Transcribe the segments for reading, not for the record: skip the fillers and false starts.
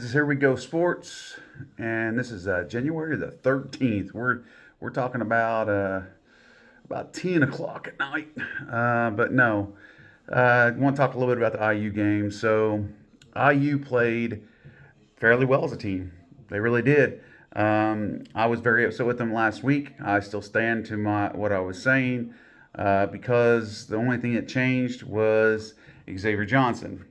is Here We Go Sports, and this is January the 13th. We're talking about 10 o'clock at night, but no, I want to talk a little bit about the IU game. So IU played fairly well as a team. They really did. I was very upset with them last week. I still stand to my what I was saying because the only thing that changed was Xavier Johnson.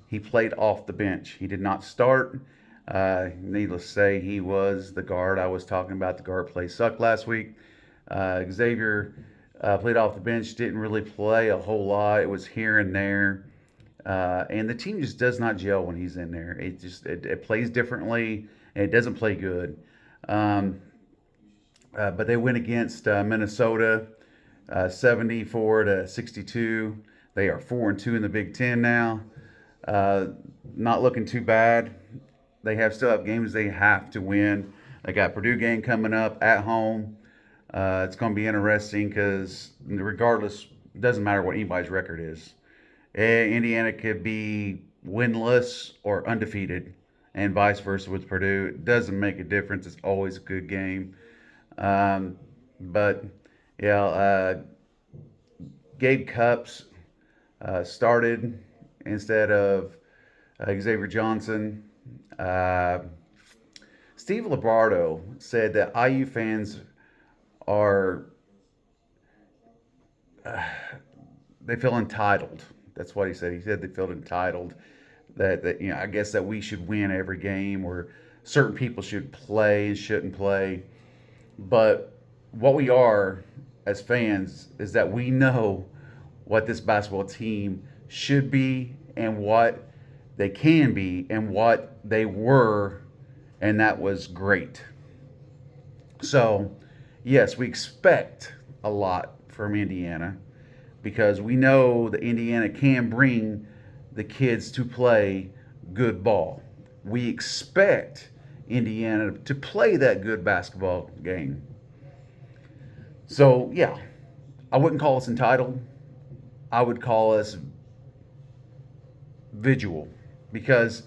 He played off the bench. He did not start. Needless to say, he was the guard I was talking about. The guard play sucked last week. Xavier played off the bench, didn't really play a whole lot. It was here and there. And the team just does not gel when he's in there. It plays differently and it doesn't play good. Um, but they went against Minnesota 74-62. They are 4-2 in the Big Ten now. Uh, Not looking too bad. They still have games they have to win. They got Purdue game coming up at home. It's going to be interesting because regardless, it doesn't matter what anybody's record is. Indiana could be winless or undefeated, and vice versa with Purdue. It doesn't make a difference. It's always a good game. But yeah, Gabe Cupps started instead of Xavier Johnson. Uh, Steve Labardo said that IU fans are they feel entitled. That's what he said. He said they feel entitled that I guess that we should win every game or certain people should play and shouldn't play. But what we are as fans is that we know what this basketball team should be and what they can be and what they were, and that was great. So, yes, we expect a lot from Indiana because we know that Indiana can bring the kids to play good ball. We expect Indiana to play that good basketball game. So, yeah, I wouldn't call us entitled. I would call us visual because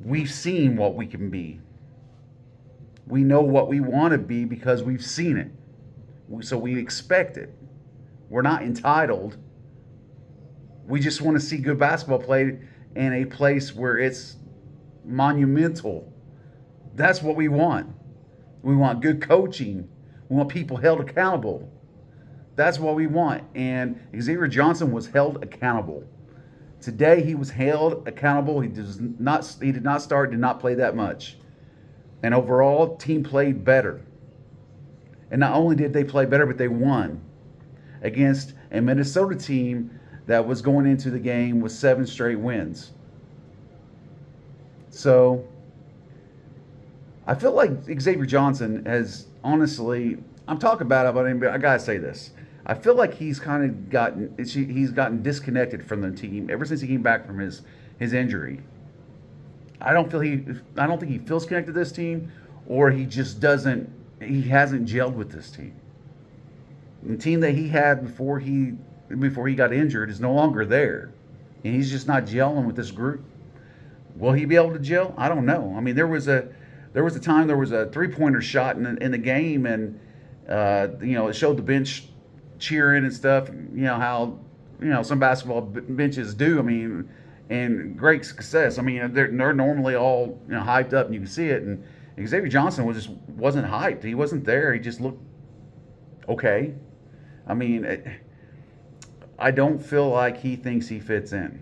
we've seen what we can be. We know what we want to be because we've seen it. So we expect it. We're not entitled. We just want to see good basketball played in a place where it's monumental. That's what we want. We want good coaching. We want people held accountable. That's what we want. And Xavier Johnson was held accountable. Today he was held accountable. He did not start, did not play that much. And overall, team played better. And not only did they play better, but they won against a Minnesota team that was going into the game with 7 straight wins. So I feel like Xavier Johnson has honestly, I'm talking about it, but I gotta say this. I feel like he's gotten disconnected from the team ever since he came back from his injury. I don't think he feels connected to this team, or he hasn't gelled with this team. The team that he had before he got injured is no longer there, and he's just not gelling with this group. Will he be able to gel? I don't know. I mean, there was a time there was a 3-pointer shot in the game, and it showed the bench cheering and stuff. You know how some basketball benches do. I mean, and great success. I mean, they're normally all hyped up, and you can see it. And Xavier Johnson wasn't hyped. He wasn't there. He just looked okay. I mean, I don't feel like he thinks he fits in,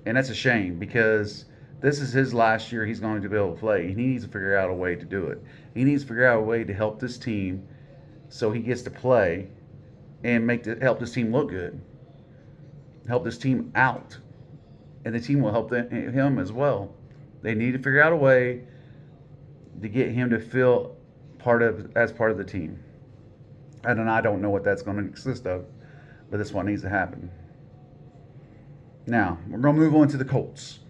and that's a shame because this is his last year he's going to be able to play, and he needs to figure out a way to do it. He needs to figure out a way to help this team so he gets to play and help this team look good, help this team out, and the team will help him as well. They need to figure out a way to get him to feel as part of the team. And I don't know what that's going to consist of, but that's what needs to happen. Now, we're going to move on to the Colts.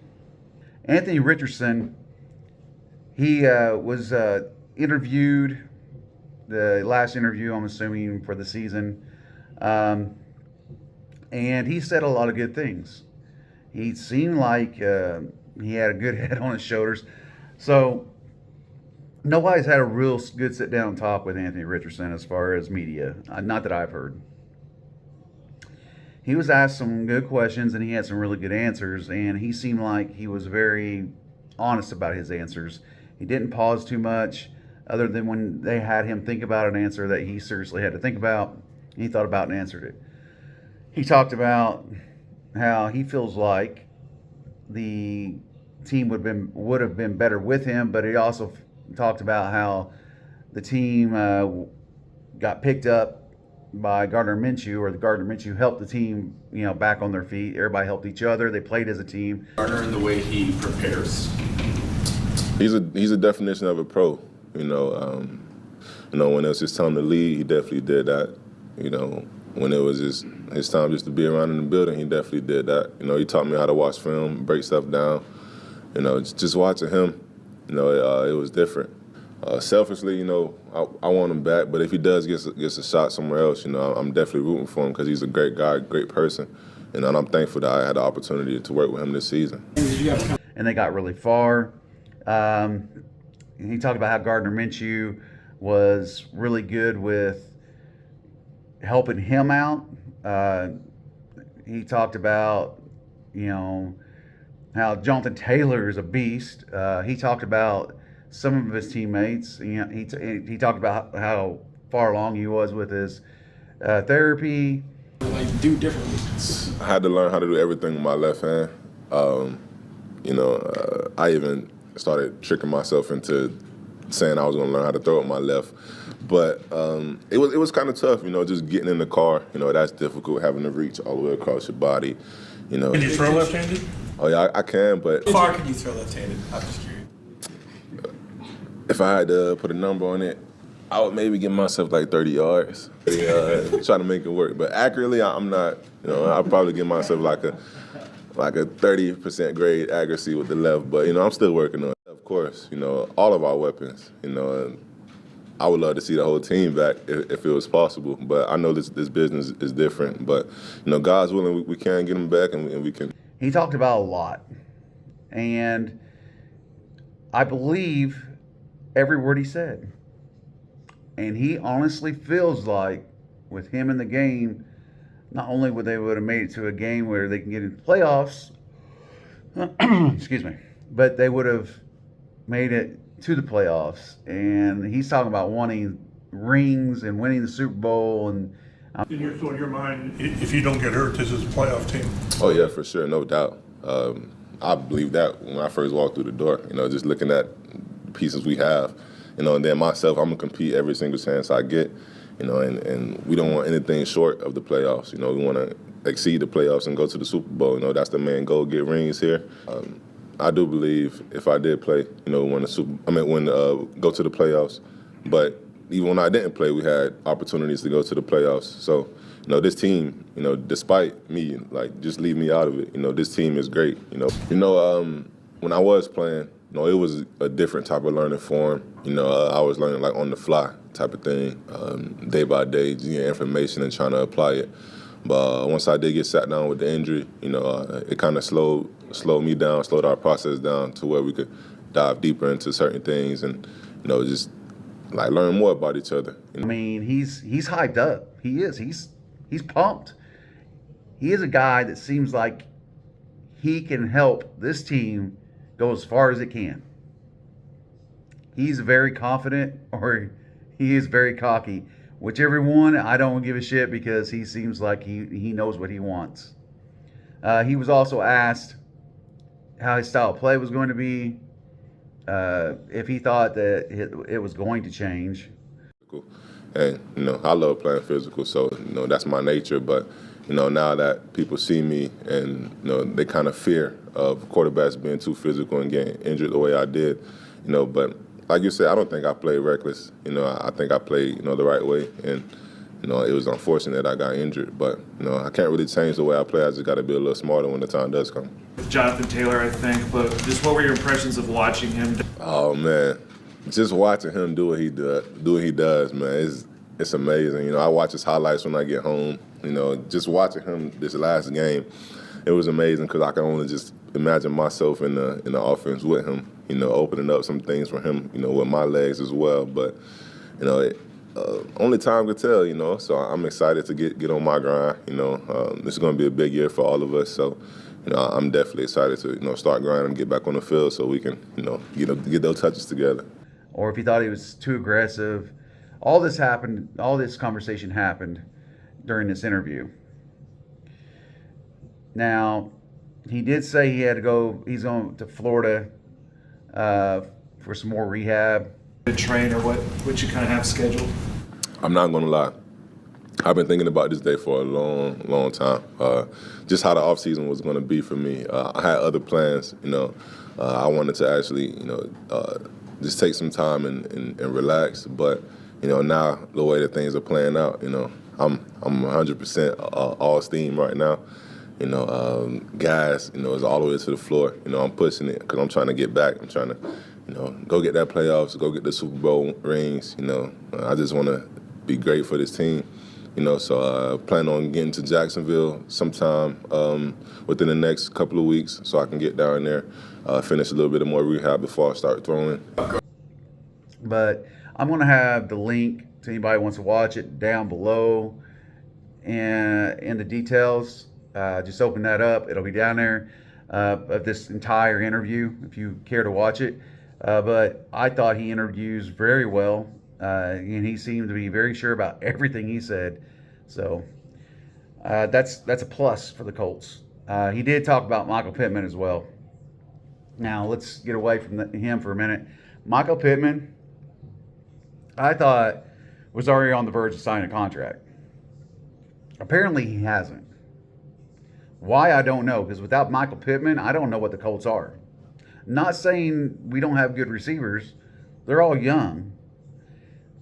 Anthony Richardson, he was interviewed, the last interview, I'm assuming, for the season. And he said a lot of good things. He seemed like He had a good head on his shoulders. So nobody's had a real good sit down talk with Anthony Richardson as far as media. Not that I've heard. He was asked some good questions and he had some really good answers, and he seemed like he was very honest about his answers. He didn't pause too much, other than when they had him think about an answer that he seriously had to think about. He thought about and answered it. He talked about how he feels like the team would have been better with him, but he also talked about how the team got picked up by Gardner Minshew, or the Gardner Minshew helped the team, back on their feet. Everybody helped each other. They played as a team. Gardner, in the way he prepares, he's a definition of a pro. When it was his time to lead, he definitely did that. When it was his time just to be around in the building, he definitely did that. He taught me how to watch film, break stuff down. Just watching him, it was different. Selfishly, I want him back, but if he does get a shot somewhere else, I'm definitely rooting for him because he's a great guy, great person, and I'm thankful that I had the opportunity to work with him this season. And they got really far. He talked about how Gardner Minshew was really good with helping him out. He talked about, how Jonathan Taylor is a beast. He talked about some of his teammates. He talked about how far along he was with his therapy. do differently. I had to learn how to do everything with my left hand. I even started tricking myself into saying I was going to learn how to throw with my left. But it was kind of tough, just getting in the car. That's difficult, having to reach all the way across your body. Can you throw left-handed? Oh, yeah, I can, but... How far can you throw left-handed? I'm just curious. If I had to put a number on it, I would maybe give myself like 30 yards. Try to make it work. But accurately, I'm not. I'll probably give myself like a 30% grade accuracy with the left. But, I'm still working on it. Of course, all of our weapons, I would love to see the whole team back if it was possible. But I know this business is different. But, God's willing, we can get them back and we can. He talked about a lot. And I believe every word he said. And he honestly feels like with him in the game, not only would have made it to a game where they can get into the playoffs, excuse me, but they would have made it to the playoffs. And he's talking about wanting rings and winning the Super Bowl. And In your mind, if you don't get hurt, this is a playoff team. Oh, yeah, for sure, no doubt. I believe that when I first walked through the door, just looking at the pieces we have. And then myself, I'm going to compete every single chance I get, and we don't want anything short of the playoffs. We want to exceed the playoffs and go to the Super Bowl. That's the main goal, get rings here. I do believe if I did play, go to the playoffs. But even when I didn't play, we had opportunities to go to the playoffs. So, this team, despite me, just leave me out of it. This team is great. When I was playing, it was a different type of learning form. I was learning on the fly type of thing, day by day, information and trying to apply it. But once I did get sat down with the injury, it kind of slowed me down, slowed our process down to where we could dive deeper into certain things and, just learn more about each other. I mean, he's hyped up. He is. He's pumped. He is a guy that seems like he can help this team go as far as it can. He's very confident, or he is very cocky. Whichever one, I don't give a shit, because he seems like he knows what he wants. He was also asked how his style of play was going to be, if he thought that it was going to change. And, I love playing physical, so, that's my nature. But, now that people see me and, they kind of fear of quarterbacks being too physical and getting injured the way I did, but like you said, I don't think I played reckless. I think I played, the right way. And, it was unfortunate that I got injured. But, I can't really change the way I play. I just got to be a little smarter when the time does come. Jonathan Taylor, I think, but just what were your impressions of watching him? Oh, man. Just watching him do what he does, man, it's amazing. I watch his highlights when I get home. Just watching him this last game, it was amazing because I can only just imagine myself in the offense with him, opening up some things for him, with my legs as well. But, only time could tell, so I'm excited to get on my grind. This is going to be a big year for all of us. So, I'm definitely excited to, start grinding and get back on the field so we can, get those touches together. Or if he thought he was too aggressive. All this conversation happened during this interview. Now, he did say he's going to Florida for some more rehab. To train, or what you kind of have scheduled? I'm not going to lie. I've been thinking about this day for a long, long time. Just how the offseason was going to be for me. I had other plans, I wanted to actually, just take some time and relax. But, now the way that things are playing out, I'm 100% all steam right now. Guys, is all the way to the floor. I'm pushing it because I'm trying to get back. I'm trying to, go get that playoffs, go get the Super Bowl rings. I just want to be great for this team. So plan on getting to Jacksonville sometime within the next couple of weeks so I can get down there, finish a little bit of more rehab before I start throwing. But I'm going to have the link to anybody who wants to watch it down below and in the details. Just open that up. It'll be down there of this entire interview if you care to watch it. But I thought he interviews very well. And he seemed to be very sure about everything he said. So that's a plus for the Colts. He did talk about Michael Pittman as well. Now, let's get away from him for a minute. Michael Pittman, I thought, was already on the verge of signing a contract. Apparently, he hasn't. Why, I don't know, because without Michael Pittman, I don't know what the Colts are. Not saying we don't have good receivers. They're all young.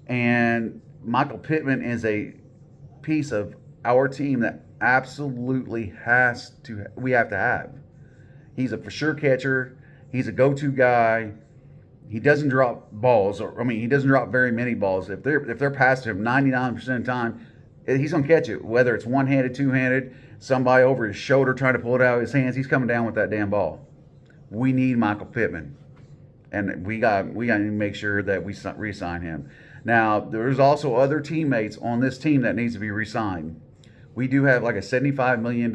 And Michael Pittman is a piece of our team that absolutely we have to have. He's a for sure catcher. He's a go-to guy. He doesn't drop balls, he doesn't drop very many balls. If they're passing him 99% of the time, he's gonna catch it. Whether it's one-handed, two-handed, somebody over his shoulder trying to pull it out of his hands, he's coming down with that damn ball. We need Michael Pittman, and we got to make sure that we re-sign him. Now, there's also other teammates on this team that needs to be re-signed. We do have like a $75 million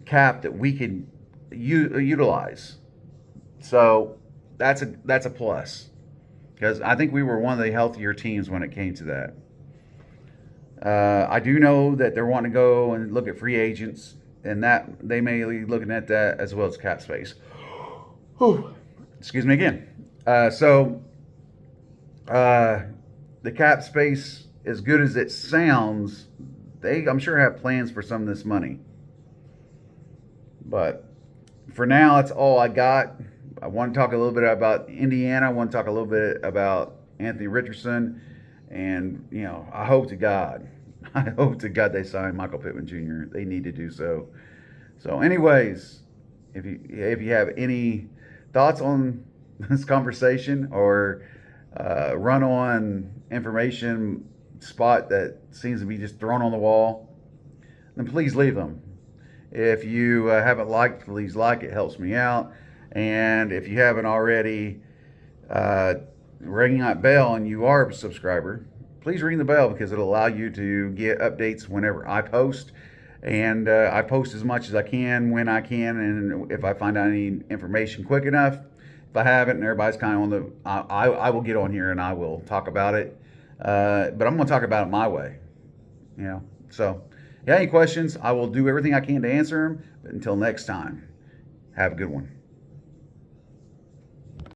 cap that we can utilize. So that's a plus, because I think we were one of the healthier teams when it came to that. I do know that they're wanting to go and look at free agents, and that they may be looking at that as well as cap space. Whew. Excuse me again. The cap space, as good as it sounds, I'm sure have plans for some of this money. But for now, that's all I got. I want to talk a little bit about Indiana. I want to talk a little bit about Anthony Richardson. And, I hope to God they sign Michael Pittman Jr. They need to do so. So anyways, if you have any thoughts on this conversation or run-on information spot that seems to be just thrown on the wall, then please leave them. If you haven't liked, please like. It helps me out. And if you haven't already, ringing that bell and you are a subscriber, please ring the bell, because it'll allow you to get updates whenever I post. And I post as much as I can when I can, and if I find out any information quick enough. If I haven't and everybody's kind of on the, I will get on here and I will talk about it. But I'm going to talk about it my way. So if you have any questions, I will do everything I can to answer them. But until next time, have a good one.